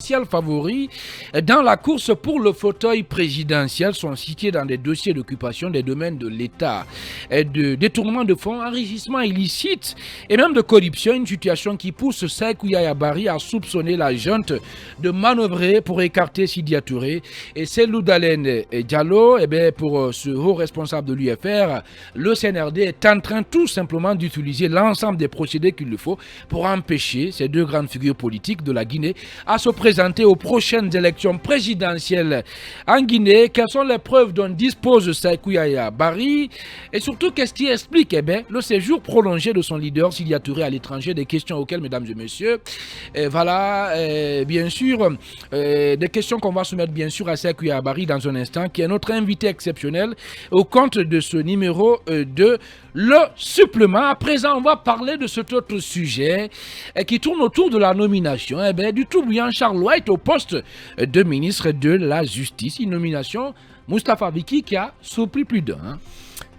Favoris dans la course pour le fauteuil présidentiel sont cités dans des dossiers d'occupation des domaines de l'État, de détournement de fonds, enrichissement illicite et même de corruption, une situation qui pousse Sékou Yaya Bari à soupçonner la junte de manœuvrer pour écarter Sidya Touré. Et Cellou Dalein Diallo, pour ce haut responsable de l'UFR, le CNRD est en train tout simplement d'utiliser l'ensemble des procédés qu'il lui faut pour empêcher ces deux grandes figures politiques de la Guinée à se présenter aux prochaines élections présidentielles en Guinée. Quelles sont les preuves dont dispose Sékou Yaya Bari? Et surtout, qu'est-ce qui explique le séjour prolongé de son leader Sidya Touré à l'étranger? Des questions auxquelles, mesdames et messieurs, bien sûr, des questions qu'on va soumettre bien sûr à Sékou Yaya Bari dans un instant, qui est notre invité exceptionnel au compte de ce numéro de Le Supplément. À présent, on va parler de cet autre sujet qui tourne autour de la nomination du tout brillant Charles White au poste de ministre de la Justice. Une nomination, Moustapha Biki, qui a surpris plus d'un.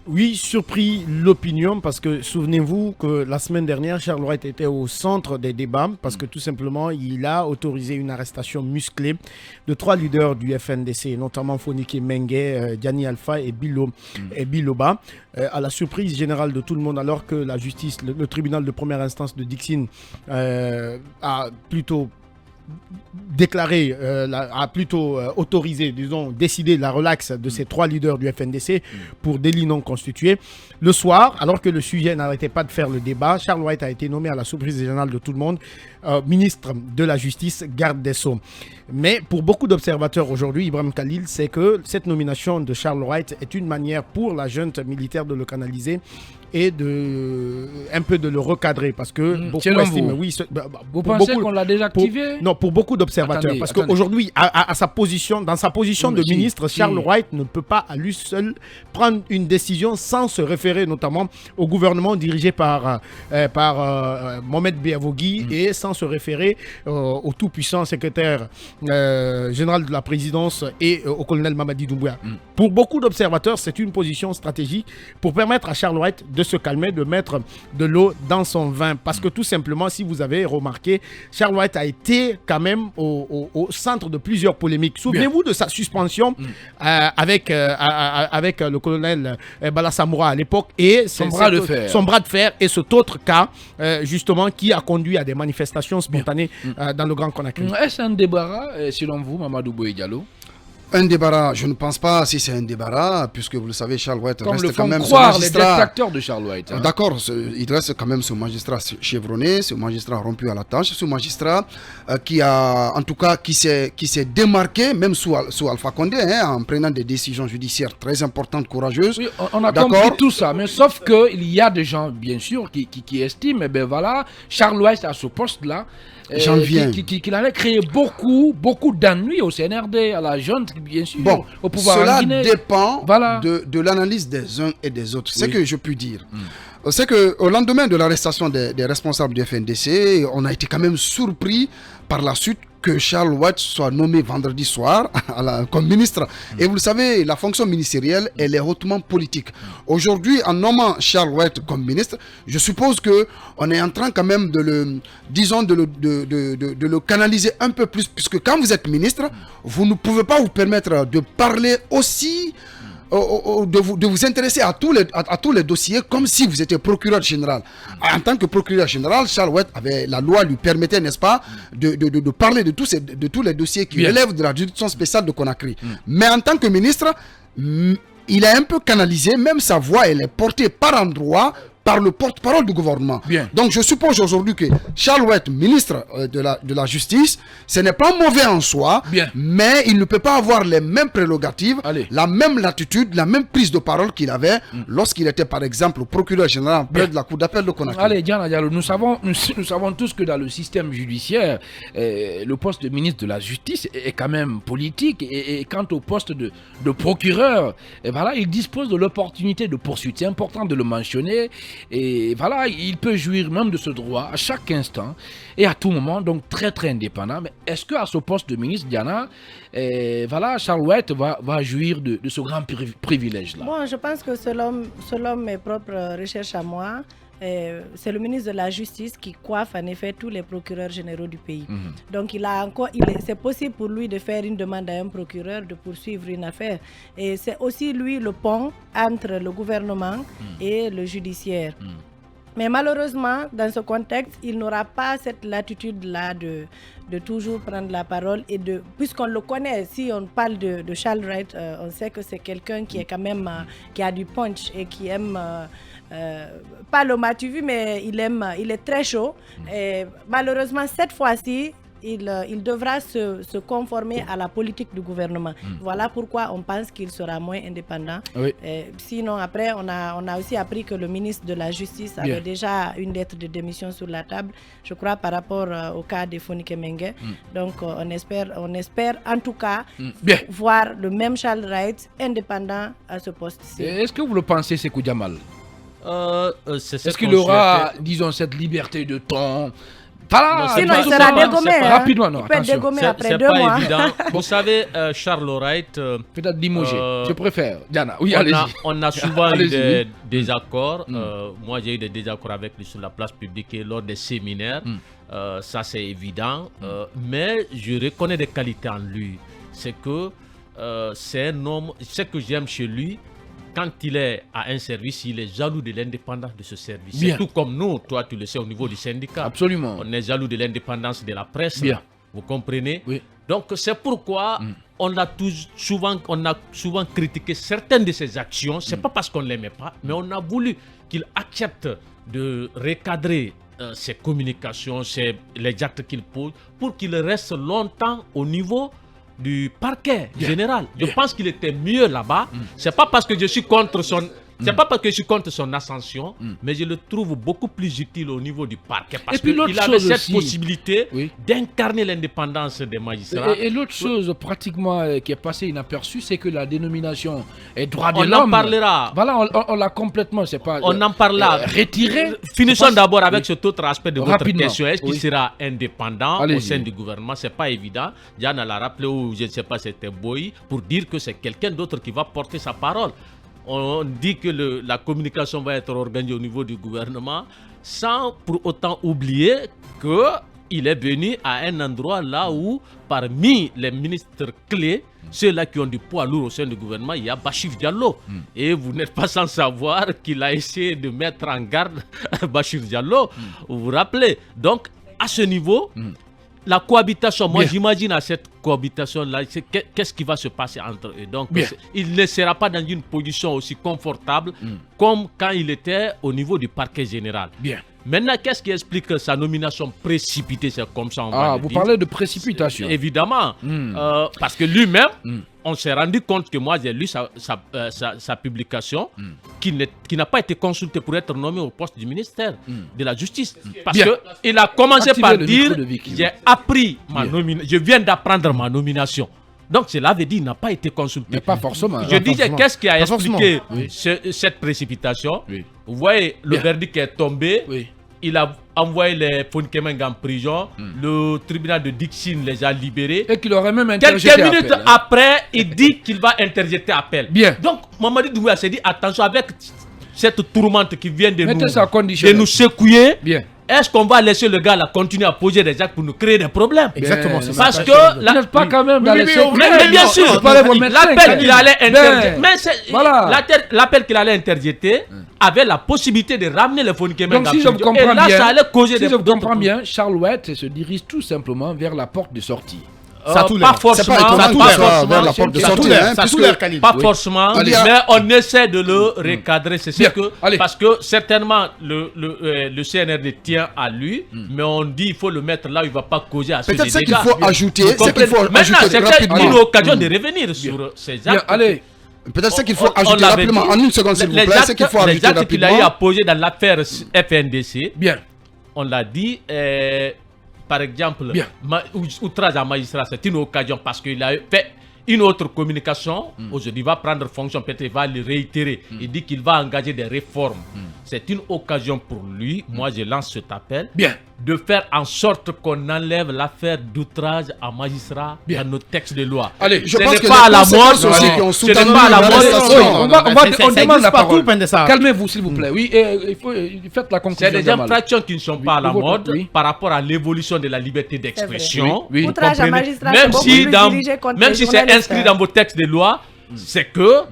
Oui, surpris l'opinion parce que souvenez-vous que la semaine dernière, Charles White était au centre des débats parce que tout simplement, il a autorisé une arrestation musclée de 3 leaders du FNDC, notamment Fonike Mengue, Diani Alpha et Biloba, à la surprise générale de tout le monde, alors que la justice, le tribunal de première instance de Dixine a plutôt déclaré, autorisé, décidé la relaxe de ces 3 leaders du FNDC pour délit non constitué. Le soir, alors que le sujet n'arrêtait pas de faire le débat, Charles White a été nommé à la surprise générale de tout le monde, ministre de la Justice, garde des Sceaux. Mais pour beaucoup d'observateurs aujourd'hui, Ibrahim Khalil, c'est que cette nomination de Charles White est une manière pour la junte militaire de le canaliser et un peu de le recadrer parce que beaucoup estiment, vous pensez qu'on l'a déjà activé? Non, pour beaucoup d'observateurs, parce qu'aujourd'hui, dans sa position de ministre, Charles White ne peut pas à lui seul prendre une décision sans se référer notamment au gouvernement dirigé par Mohamed Beavogui et sans se référer au tout-puissant secrétaire général de la présidence et au colonel Mamadi Doumbouya. Pour beaucoup d'observateurs, c'est une position stratégique pour permettre à Charles White de se calmer, de mettre de l'eau dans son vin. Parce que tout simplement, si vous avez remarqué, Charles White a été quand même au centre de plusieurs polémiques. Souvenez-vous de sa suspension avec le colonel Bala Samoura à l'époque et son bras de fer et cet autre cas justement qui a conduit à des manifestations spontanées dans le Grand Conakry. Est-ce un débarras selon vous, Mamadou Boye Diallo? Un débarras, je ne pense pas si c'est un débarras, puisque vous le savez, Charles White reste quand même ce magistrat. Les détracteurs de Charles White. D'accord, il reste quand même ce magistrat chevronné, ce magistrat rompu à la tâche, ce magistrat qui s'est démarqué, même sous Alpha Condé, en prenant des décisions judiciaires très importantes, courageuses. Oui, on a compris tout ça, mais sauf qu'il y a des gens, bien sûr, qui estiment, Charles White à ce poste-là, qu'il allait créer beaucoup d'ennuis au CNRD, à la junte, bien sûr, au pouvoir cela en Guinée. Dépend de l'analyse des uns et des autres. C'est que je puis dire. C'est qu'au lendemain de l'arrestation des responsables du FNDC, on a été quand même surpris par la suite que Charles White soit nommé vendredi soir comme ministre. Et vous le savez, la fonction ministérielle, elle est hautement politique. Aujourd'hui, en nommant Charles White comme ministre, je suppose qu'on est en train quand même de le canaliser un peu plus, puisque quand vous êtes ministre, vous ne pouvez pas vous permettre de parler aussi de vous intéresser à tous les dossiers comme si vous étiez procureur général. En tant que procureur général, Charles White la loi lui permettait, n'est-ce pas, de parler de tous les dossiers qui relèvent de la juridiction spéciale de Conakry. Mais en tant que ministre, il est un peu canalisé, même sa voix, elle est portée par endroits par le porte-parole du gouvernement. Donc je suppose aujourd'hui que Charles White, ministre de la Justice, ce n'est pas mauvais en soi, mais il ne peut pas avoir les mêmes prérogatives, la même latitude, la même prise de parole qu'il avait lorsqu'il était par exemple procureur général près de la Cour d'appel de Conakry. Allez, Diana Diallo, nous savons tous que dans le système judiciaire, le poste de ministre de la Justice est quand même politique et quant au poste de procureur, il dispose de l'opportunité de poursuite. C'est important de le mentionner. Et il peut jouir même de ce droit à chaque instant et à tout moment, donc très très indépendant. Mais est-ce qu'à ce poste de ministre, Diana, Charles White va jouir de ce grand privilège-là? Bon, je pense que selon mes propres recherches à moi, c'est le ministre de la Justice qui coiffe en effet tous les procureurs généraux du pays. Donc c'est possible pour lui de faire une demande à un procureur de poursuivre une affaire. Et c'est aussi lui le pont entre le gouvernement et le judiciaire. Mais malheureusement, dans ce contexte, il n'aura pas cette latitude-là de toujours prendre la parole. Puisqu'on le connaît, si on parle de Charles Wright, on sait que c'est quelqu'un qui est quand même, qui a du punch et qui aime, pas le matu-vu, mais il est très chaud. Et malheureusement, cette fois-ci, il devra se conformer à la politique du gouvernement. Voilà pourquoi on pense qu'il sera moins indépendant. Oui. Sinon, après, on a aussi appris que le ministre de la Justice avait déjà une lettre de démission sur la table, je crois, par rapport au cas de Fonike Mengue. Donc, on espère en tout cas voir le même Charles Wright indépendant à ce poste-ci. Est-ce que vous le pensez, Sékou Djamal? Est-ce qu'il aura, disons, cette liberté de ton? Sinon, il sera dégommé. Rapidement, non. Il peut être dégommé après 2 pas mois. Évident. Vous savez, Charles Wright. Peut-être limogé. Je préfère. Diana, oui, allez-y. On a souvent eu des désaccords. Moi, j'ai eu des désaccords avec lui sur la place publique et lors des séminaires. Ça, c'est évident. Mais je reconnais des qualités en lui. C'est que c'est un homme. Ce que j'aime chez lui, quand il est à un service, il est jaloux de l'indépendance de ce service. C'est tout comme nous, toi tu le sais au niveau du syndicat. Absolument. On est jaloux de l'indépendance de la presse. Bien. Vous comprenez? Oui. Donc c'est pourquoi on a souvent critiqué certaines de ses actions. C'est pas parce qu'on ne l'aimait pas, mais on a voulu qu'il accepte de recadrer ses communications, les actes qu'il pose, pour qu'il reste longtemps au niveau du parquet général. Je pense qu'il était mieux là-bas. C'est pas parce que je suis contre son... C'est pas parce que je suis contre son ascension, mais je le trouve beaucoup plus utile au niveau du parquet. Parce qu'il avait cette possibilité d'incarner l'indépendance des magistrats. Et l'autre chose pratiquement qui est passée inaperçue, c'est que la dénomination est droit de l'homme. On en parlera. Voilà, on l'a complètement, c'est pas... On en parlera. Retiré. Finissons d'abord avec cet autre aspect de votre question. Est-ce qu'il Oui. sera indépendant Allez-y. au sein du gouvernement? C'est pas évident. Diana l'a rappelé, ou je ne sais pas, c'était Boy, pour dire que c'est quelqu'un d'autre qui va porter sa parole. On dit que la communication va être organisée au niveau du gouvernement sans pour autant oublier qu'il est venu à un endroit là où, parmi les ministres clés, ceux-là qui ont du poids lourd au sein du gouvernement, il y a Bachir Diallo. Et vous n'êtes pas sans savoir qu'il a essayé de mettre en garde Bachir Diallo. Vous vous rappelez? Donc, à ce niveau... La cohabitation, moi j'imagine à cette cohabitation-là, qu'est-ce qui va se passer entre eux. Donc il ne sera pas dans une position aussi confortable comme quand il était au niveau du parquet général. Maintenant, qu'est-ce qui explique sa nomination précipitée? C'est comme ça on va le vous dire. parlez de précipitation. Évidemment, parce que lui-même, on s'est rendu compte que moi j'ai lu sa publication, qui n'a pas été consulté pour être nommé au poste du ministère de la Justice. Parce qu'il a commencé par dire, j'ai appris ma nomination, je viens d'apprendre ma nomination. Donc cela veut dire qu'il n'a pas été consulté. Mais pas forcément. Je disais, qu'est-ce qui a expliqué cette précipitation? Vous voyez, le verdict est tombé. Il a envoyé les Fonkemenga en prison. Le tribunal de Dixine les a libérés. Et qu'il aurait même interjeté quelques minutes appel, après, il dit qu'il va interjeter appel. Donc, Mamadi Doumbouya s'est dit, attention, avec cette tourmente qui vient de nous secouer, est-ce qu'on va laisser le gars là continuer à poser des actes pour nous créer des problèmes? Exactement. Parce que vous n'êtes pas quand même dans les mais bien sûr, l'appel qu'il allait interjeter, l'appel qu'il allait interjeter avait la possibilité de ramener le Fonkemenga. Donc si je comprends et là, bien, ça allait causer des problèmes. Charles Wright se dirige tout simplement vers la porte de sortie. Pas forcément, pas forcément, mais on essaie de le recadrer. C'est ce que, parce que certainement le CNRD tient à lui, mais on dit qu'il faut le mettre là où il ne va pas causer à ce dégâts. Peut-être qu'il faut ajouter, maintenant c'est une occasion de revenir sur ces actes. Allez. Peut-être ce qu'il faut ajouter rapidement, en une seconde s'il vous plaît, c'est qu'il faut ajouter rapidement. Qu'il a eu à poser dans l'affaire FNDC, on l'a dit, par exemple, outrage à magistrat, c'est une occasion parce qu'il a fait une autre communication. Aujourd'hui, il va prendre fonction, peut-être il va le réitérer. Il dit qu'il va engager des réformes. C'est une occasion pour lui. Moi, je lance cet appel de faire en sorte qu'on enlève l'affaire d'outrage à magistrat dans nos textes de loi. Allez, Je ce pense n'est que pas à les la mode. conséquences aussi qui ont Ce n'est soutenu pas à la mode. l'arrestation. On demande la parole. Pendessa. Calmez-vous, s'il vous plaît. Oui, il faut faites la conclusion. C'est des Jamal. infractions qui ne sont pas à la Oui, mode oui. par rapport à l'évolution de la liberté d'expression. Oui, oui. Vous Outrage à comprenez? magistrat, Même c'est si, beaucoup plus dirigé contre même les si c'est journalistes. inscrit dans vos textes de loi, c'est que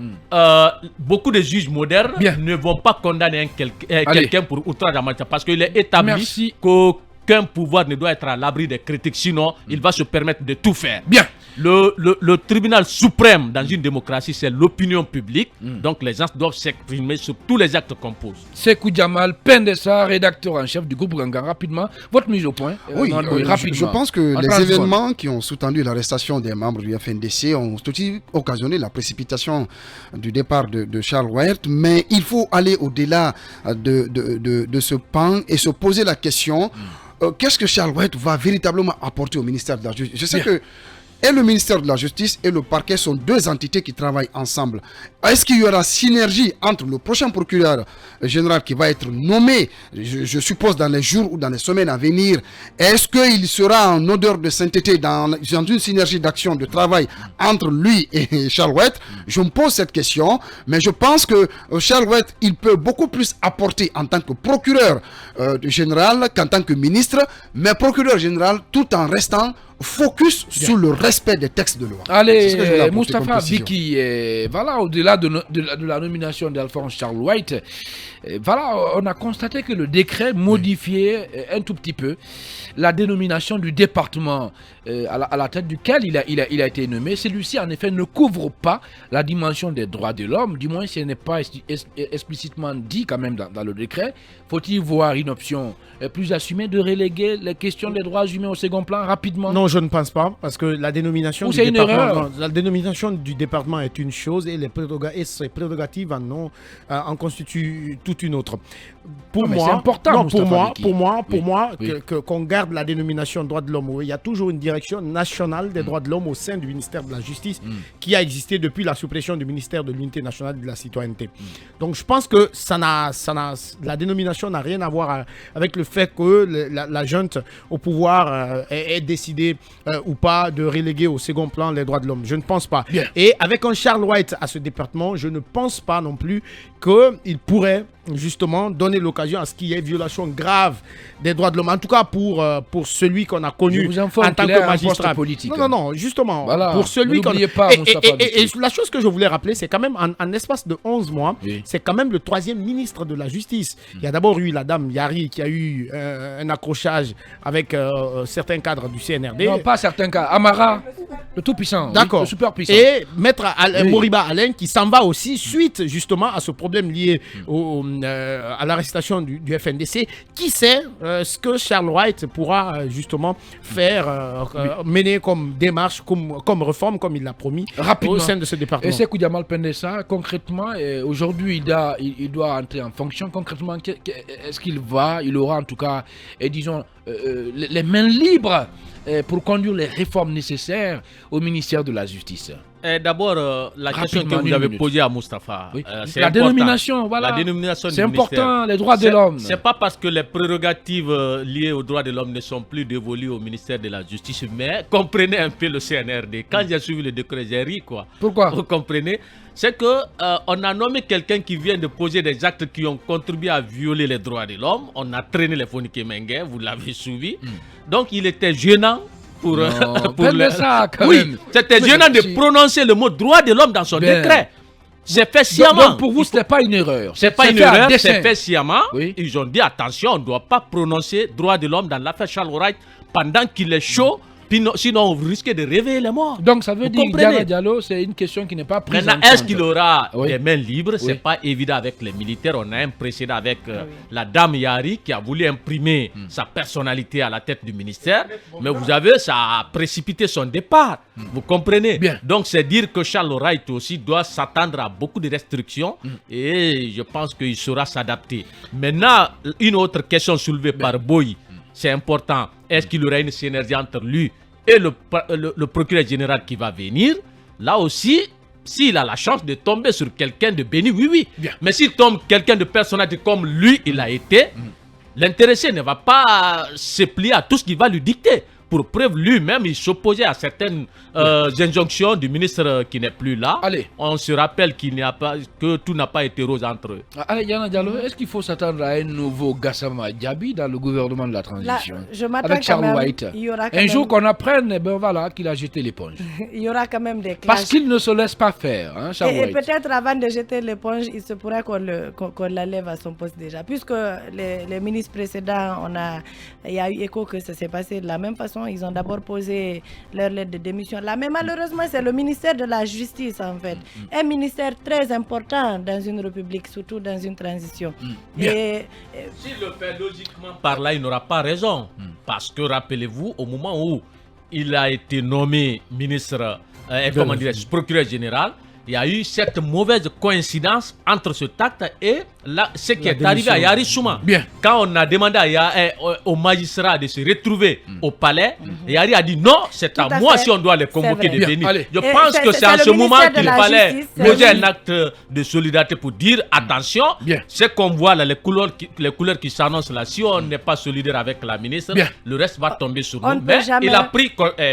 beaucoup de juges modernes Bien. ne vont pas condamner quelqu'un pour outrage à magistrat parce qu'il est établi Merci. qu'aucun pouvoir ne doit être à l'abri des critiques, sinon il va se permettre de tout faire. Bien. Le tribunal suprême dans une démocratie, c'est l'opinion publique. Donc les gens doivent s'exprimer sur tous les actes qu'on pose. Sekou Jamal Pendessa, rédacteur en chef du groupe Gangan. Rapidement, votre mise au point. Oui, rapidement. je pense que En les 30 événements qui ont soutenu l'arrestation des membres du FNDC ont aussi occasionné la précipitation du départ de Charles White, mais il faut aller au-delà de ce pan et se poser la question, qu'est-ce que Charles White va véritablement apporter au ministère de la Justice? Je sais que et le ministère de la Justice et le parquet sont deux entités qui travaillent ensemble. Est-ce qu'il y aura synergie entre le prochain procureur général qui va être nommé, je suppose dans les jours ou dans les semaines à venir? Est-ce qu'il sera en odeur de sainteté dans une synergie d'action, de travail entre lui et Charles White? Je me pose cette question, mais je pense que Charles White, il peut beaucoup plus apporter en tant que procureur général qu'en tant que ministre, mais procureur général tout en restant focus sur le respect des textes de loi. C'est ce que je voulais Allez, apporter comme Moustapha précision. Biki, voilà, au-delà de la nomination d'Alphonse Charles White, voilà, on a constaté que le décret modifiait un tout petit peu la dénomination du département à la tête duquel il a été nommé. Celui-ci, en effet, ne couvre pas la dimension des droits de l'homme, du moins ce n'est pas explicitement dit quand même dans le décret. Faut-il voir une option plus assumée de reléguer les questions des droits humains au second plan rapidement? Non, je ne pense pas, parce que la dénomination, Ou c'est une erreur. la dénomination du département est une chose et ses prérogatives en constituent toute une autre. Pour Non, mais moi, c'est important, non, Moustapha Biki. pour moi, Oui. qu'on garde la dénomination droits de l'homme. Il y a toujours une direction nationale des droits de l'homme au sein du ministère de la Justice qui a existé depuis la suppression du ministère de l'Unité nationale de la citoyenneté. Donc je pense que la dénomination n'a rien à voir avec le fait que la junte au pouvoir ait décidé ou pas de reléguer au second plan les droits de l'homme. Je ne pense pas. Bien. Et avec un Charles White à ce département, je ne pense pas non plus qu'il pourrait justement donner l'occasion à ce qu'il y ait violation grave des droits de l'homme. En tout cas pour celui qu'on a connu Je vous informe en tant qu'il que est un poste magistrat. politique. Non, justement. Voilà. Pour celui qu'on... N'oubliez pas, Moustapha et Biki. la chose que je voulais rappeler, c'est quand même en espace de 11 mois, Oui. c'est quand même le 3e ministre de la Justice. Il y a d'abord eu la dame Yari qui a eu un accrochage avec certains cadres du CNRD. Non, pas certains cas. Amara, le tout-puissant. D'accord. Oui, le super-puissant. Et maître Oui. Moriba Alain qui s'en va aussi suite justement à ce problème lié à l'arrestation du FNDC. Qui sait ce que Charles White pourra justement faire, mener comme démarche, comme réforme, comme il l'a promis Rapidement. au sein de ce département. Et c'est Koudiamal Pendessa, concrètement, aujourd'hui, il doit entrer en fonction. Concrètement, est-ce il aura en tout cas, disons, les mains libres pour conduire les réformes nécessaires au ministère de la Justice? D'abord, la question que Rapidement, vous une avez minute. posée à Moustapha, Oui. c'est La important. dénomination, voilà. La dénomination C'est du ministère. important, les droits de C'est- l'homme. C'est pas parce que les prérogatives liées aux droits de l'homme ne sont plus dévolues au ministère de la Justice, mais comprenez un peu le CNRD. Quand j'ai suivi le décret, j'ai ri, quoi. Pourquoi? Vous comprenez? C'est que on a nommé quelqu'un qui vient de poser des actes qui ont contribué à violer les droits de l'homme. On a traîné les Fonike Mengue, vous l'avez suivi. Donc il était gênant pour, Non, pour Pendessa, quand Oui, même. c'était Mais gênant de si- prononcer le mot droit de l'homme dans son Ben. décret. C'est fait Donc, sciemment. pour vous, ce n'est pas une erreur. C'est pas une fait à erreur, dessein. c'est fait sciemment. Oui. Ils ont dit attention, on ne doit pas prononcer droit de l'homme dans l'affaire Charles Wright pendant qu'il est chaud, sinon on risque de réveiller les morts. Donc ça veut Vous dire que comprenez? Diana Diallo, c'est une question qui n'est pas prise Maintenant, en est-ce compte. qu'il aura Oui. des mains libres? C'est Oui. pas évident avec les militaires. On a un précédent avec la dame Yari qui a voulu imprimer sa personnalité à la tête du ministère. Mais vous avez, ça a précipité son départ. Vous comprenez? Bien. Donc c'est dire que Charles Wright aussi doit s'attendre à beaucoup de restrictions et je pense qu'il saura s'adapter. Maintenant, une autre question soulevée par Boy, c'est important. Est-ce qu'il y aura une synergie entre lui et le procureur général qui va venir? Là aussi, s'il a la chance de tomber sur quelqu'un de béni, oui. Bien. Mais s'il tombe quelqu'un de personnalité comme lui, il a été, l'intéressé ne va pas se plier à tout ce qu'il va lui dicter. Pour preuve, lui-même, il s'opposait à certaines injonctions du ministre qui n'est plus là. Allez. On se rappelle que tout n'a pas été rose entre eux. Allez, Yana Diallo, est-ce qu'il faut s'attendre à un nouveau Gassama Diaby dans le gouvernement de la transition? Là, je m'attends avec Charles quand même, White. il y aura quand Un jour même- qu'on apprenne, eh ben voilà, qu'il a jeté l'éponge. Il y aura quand même des clashs. Parce qu'il ne se laisse pas faire, hein, Charles Et White. peut-être avant de jeter l'éponge, il se pourrait qu'on l'enlève à son poste déjà. Puisque les ministres précédents, il y a eu écho que ça s'est passé de la même façon. Ils ont d'abord posé leur lettre de démission là. Mais malheureusement, c'est le ministère de la Justice en fait. Un ministère très important dans une république, surtout dans une transition. Et S'il le fait logiquement par là, il n'aura pas raison. Parce que rappelez-vous, au moment où il a été nommé ministre, procureur général, il y a eu cette mauvaise coïncidence entre ce acte et ce qui est arrivé à Yari Souma. Bien. Quand on a demandé au magistrat de se retrouver au palais, Yari a dit non, c'est Tout à à moi fait. si on doit les C'est convoquer vrai. de Bien, venir. allez. Je Et pense que c'est en le ce moment ministère de qu'il la fallait Justice, poser oui. un acte de solidarité pour dire attention, Bien. ce qu'on voit là, les couleurs qui s'annoncent là, si on n'est pas solidaire avec la ministre, Bien. le reste va tomber sur On nous. ne peut Mais jamais- il a pris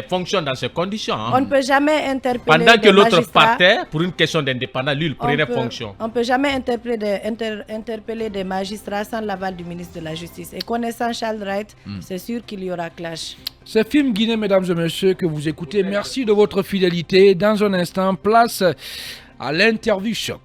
fonction dans ces conditions. hein. on ne peut jamais interpeller Pendant que des l'autre magistrats. partait, pour une question d'indépendance, lui, il prenait fonction. On ne peut jamais interpeller des magistrats sans l'aval du ministre de la Justice. Et connaissant Charles Wright, c'est sûr qu'il y aura clash. C'est Film Guinée, mesdames et messieurs, que vous écoutez. Merci de votre fidélité. Dans un instant, place à l'interview choc.